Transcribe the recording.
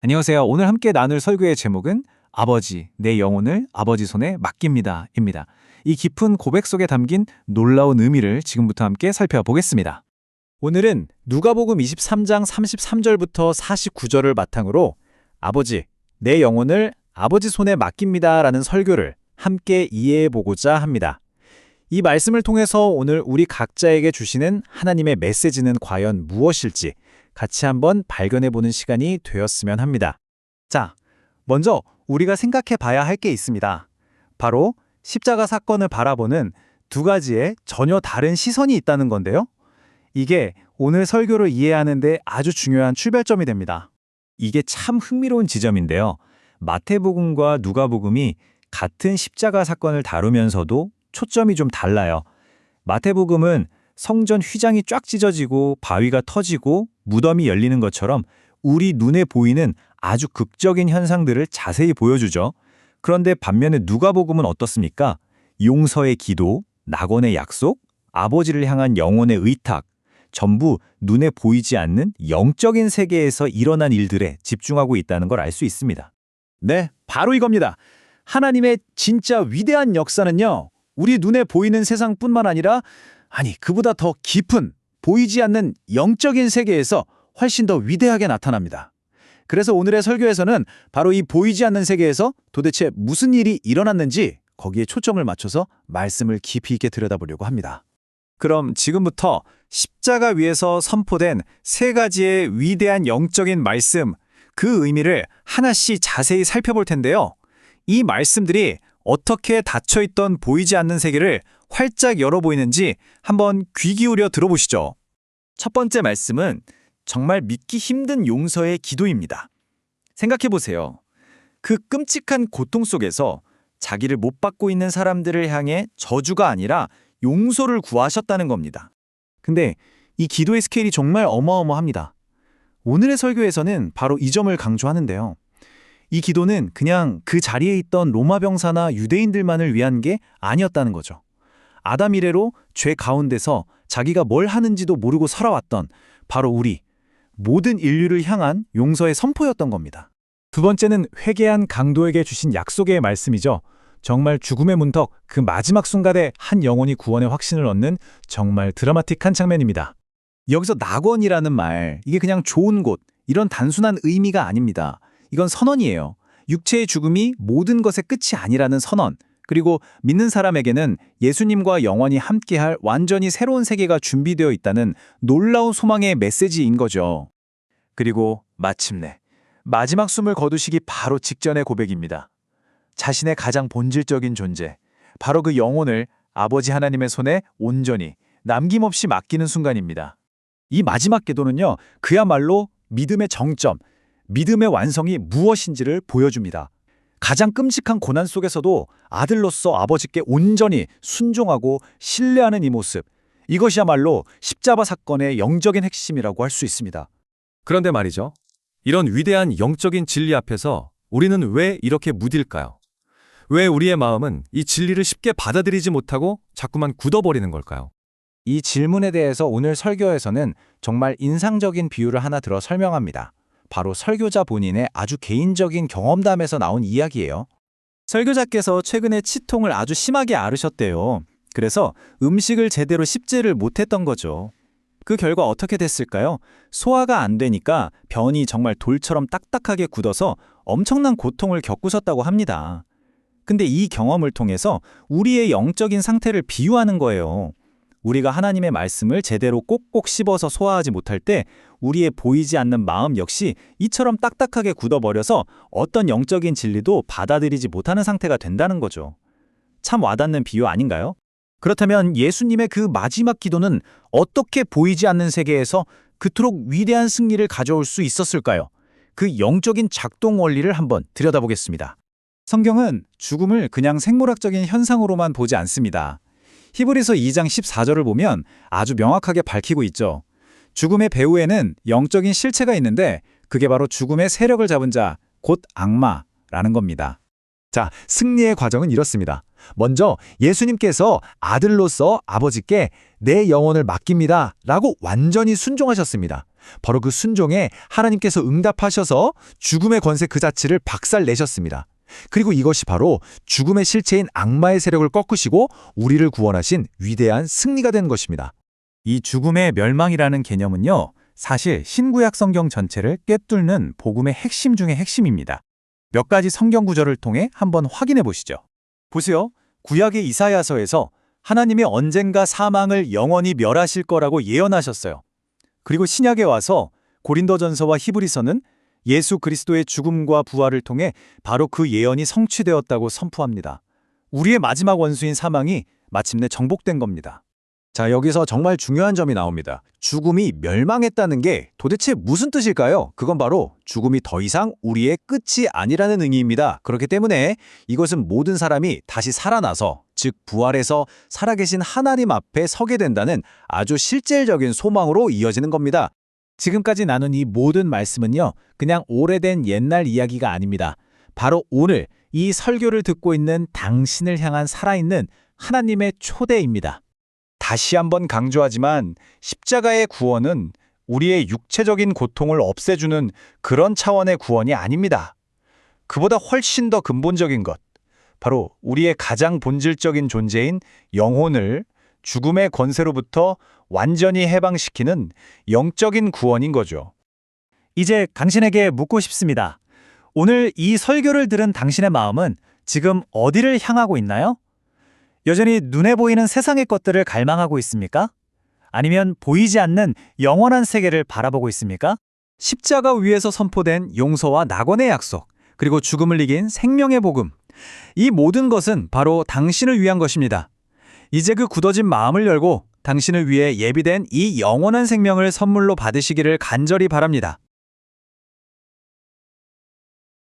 안녕하세요. 오늘 함께 나눌 설교의 제목은 아버지, 내 영혼을 아버지 손에 맡깁니다. 입니다. 이 깊은 고백 속에 담긴 놀라운 의미를 지금부터 함께 살펴보겠습니다. 오늘은 누가복음 23장 33절부터 49절을 바탕으로 아버지, 내 영혼을 아버지 손에 맡깁니다. 라는 설교를 함께 이해해보고자 합니다. 이 말씀을 통해서 오늘 우리 각자에게 주시는 하나님의 메시지는 과연 무엇일지 같이 한번 발견해보는 시간이 되었으면 합니다. 자, 먼저 우리가 생각해 봐야 할 게 있습니다. 바로 십자가 사건을 바라보는 두 가지의 전혀 다른 시선이 있다는 건데요. 이게 오늘 설교를 이해하는 데 아주 중요한 출발점이 됩니다. 이게 참 흥미로운 지점인데요. 마태복음과 누가복음이 같은 십자가 사건을 다루면서도 초점이 좀 달라요. 마태복음은 성전 휘장이 쫙 찢어지고 바위가 터지고 무덤이 열리는 것처럼 우리 눈에 보이는 아주 극적인 현상들을 자세히 보여주죠. 그런데 반면에 누가복음은 어떻습니까? 용서의 기도, 낙원의 약속, 아버지를 향한 영혼의 의탁, 전부 눈에 보이지 않는 영적인 세계에서 일어난 일들에 집중하고 있다는 걸 알 수 있습니다. 네, 바로 이겁니다. 하나님의 진짜 위대한 역사는요, 우리 눈에 보이는 세상뿐만 아니라 그보다 더 깊은 보이지 않는 영적인 세계에서 훨씬 더 위대하게 나타납니다. 그래서 오늘의 설교에서는 바로 이 보이지 않는 세계에서 도대체 무슨 일이 일어났는지 거기에 초점을 맞춰서 말씀을 깊이 있게 들여다보려고 합니다. 그럼 지금부터 십자가 위에서 선포된 세 가지의 위대한 영적인 말씀, 그 의미를 하나씩 자세히 살펴볼 텐데요. 이 말씀들이 어떻게 닫혀있던 보이지 않는 세계를 활짝 열어 보이는지 한번 귀 기울여 들어보시죠. 첫 번째 말씀은 정말 믿기 힘든 용서의 기도입니다. 생각해보세요. 그 끔찍한 고통 속에서 자기를 못 받고 있는 사람들을 향해 저주가 아니라 용서를 구하셨다는 겁니다. 근데 이 기도의 스케일이 정말 어마어마합니다. 오늘의 설교에서는 바로 이 점을 강조하는데요. 이 기도는 그냥 그 자리에 있던 로마 병사나 유대인들만을 위한 게 아니었다는 거죠. 아담 이래로 죄 가운데서 자기가 뭘 하는지도 모르고 살아왔던 바로 우리, 모든 인류를 향한 용서의 선포였던 겁니다. 두 번째는 회개한 강도에게 주신 약속의 말씀이죠. 정말 죽음의 문턱, 그 마지막 순간에 한 영혼이 구원의 확신을 얻는 정말 드라마틱한 장면입니다. 여기서 낙원이라는 말, 이게 그냥 좋은 곳, 이런 단순한 의미가 아닙니다. 이건 선언이에요. 육체의 죽음이 모든 것의 끝이 아니라는 선언. 그리고 믿는 사람에게는 예수님과 영원히 함께할 완전히 새로운 세계가 준비되어 있다는 놀라운 소망의 메시지인 거죠. 그리고 마침내 마지막 숨을 거두시기 바로 직전의 고백입니다. 자신의 가장 본질적인 존재, 바로 그 영혼을 아버지 하나님의 손에 온전히 남김없이 맡기는 순간입니다. 이 마지막 기도는요, 그야말로 믿음의 정점, 믿음의 완성이 무엇인지를 보여줍니다. 가장 끔찍한 고난 속에서도 아들로서 아버지께 온전히 순종하고 신뢰하는 이 모습, 이것이야말로 십자가 사건의 영적인 핵심이라고 할 수 있습니다. 그런데 말이죠. 이런 위대한 영적인 진리 앞에서 우리는 왜 이렇게 무딜까요? 왜 우리의 마음은 이 진리를 쉽게 받아들이지 못하고 자꾸만 굳어버리는 걸까요? 이 질문에 대해서 오늘 설교에서는 정말 인상적인 비유를 하나 들어 설명합니다. 바로 설교자 본인의 아주 개인적인 경험담에서 나온 이야기예요. 설교자께서 최근에 치통을 아주 심하게 앓으셨대요. 그래서 음식을 제대로 씹지를 못했던 거죠. 그 결과 어떻게 됐을까요? 소화가 안 되니까 변이 정말 돌처럼 딱딱하게 굳어서 엄청난 고통을 겪으셨다고 합니다. 근데 이 경험을 통해서 우리의 영적인 상태를 비유하는 거예요. 우리가 하나님의 말씀을 제대로 꼭꼭 씹어서 소화하지 못할 때 우리의 보이지 않는 마음 역시 이처럼 딱딱하게 굳어버려서 어떤 영적인 진리도 받아들이지 못하는 상태가 된다는 거죠. 참 와닿는 비유 아닌가요? 그렇다면 예수님의 그 마지막 기도는 어떻게 보이지 않는 세계에서 그토록 위대한 승리를 가져올 수 있었을까요? 그 영적인 작동 원리를 한번 들여다보겠습니다. 성경은 죽음을 그냥 생물학적인 현상으로만 보지 않습니다. 히브리서 2장 14절을 보면 아주 명확하게 밝히고 있죠. 죽음의 배후에는 영적인 실체가 있는데 그게 바로 죽음의 세력을 잡은 자, 곧 악마라는 겁니다. 자, 승리의 과정은 이렇습니다. 먼저 예수님께서 아들로서 아버지께 내 영혼을 맡깁니다 라고 완전히 순종하셨습니다. 바로 그 순종에 하나님께서 응답하셔서 죽음의 권세 그 자체를 박살내셨습니다. 그리고 이것이 바로 죽음의 실체인 악마의 세력을 꺾으시고 우리를 구원하신 위대한 승리가 된 것입니다. 이 죽음의 멸망이라는 개념은요, 사실 신구약 성경 전체를 꿰뚫는 복음의 핵심 중의 핵심입니다. 몇 가지 성경 구절을 통해 한번 확인해 보시죠. 보세요. 구약의 이사야서에서 하나님이 언젠가 사망을 영원히 멸하실 거라고 예언하셨어요. 그리고 신약에 와서 고린도전서와 히브리서는 예수 그리스도의 죽음과 부활을 통해 바로 그 예언이 성취되었다고 선포합니다. 우리의 마지막 원수인 사망이 마침내 정복된 겁니다. 자, 여기서 정말 중요한 점이 나옵니다. 죽음이 멸망했다는 게 도대체 무슨 뜻일까요? 그건 바로 죽음이 더 이상 우리의 끝이 아니라는 의미입니다. 그렇기 때문에 이것은 모든 사람이 다시 살아나서, 즉 부활해서 살아계신 하나님 앞에 서게 된다는 아주 실질적인 소망으로 이어지는 겁니다. 지금까지 나눈 이 모든 말씀은요, 그냥 오래된 옛날 이야기가 아닙니다. 바로 오늘 이 설교를 듣고 있는 당신을 향한 살아있는 하나님의 초대입니다. 다시 한번 강조하지만 십자가의 구원은 우리의 육체적인 고통을 없애주는 그런 차원의 구원이 아닙니다. 그보다 훨씬 더 근본적인 것, 바로 우리의 가장 본질적인 존재인 영혼을 죽음의 권세로부터 완전히 해방시키는 영적인 구원인 거죠. 이제 당신에게 묻고 싶습니다. 오늘 이 설교를 들은 당신의 마음은 지금 어디를 향하고 있나요? 여전히 눈에 보이는 세상의 것들을 갈망하고 있습니까? 아니면 보이지 않는 영원한 세계를 바라보고 있습니까? 십자가 위에서 선포된 용서와 낙원의 약속, 그리고 죽음을 이긴 생명의 복음. 이 모든 것은 바로 당신을 위한 것입니다. 이제 그 굳어진 마음을 열고 당신을 위해 예비된 이 영원한 생명을 선물로 받으시기를 간절히 바랍니다.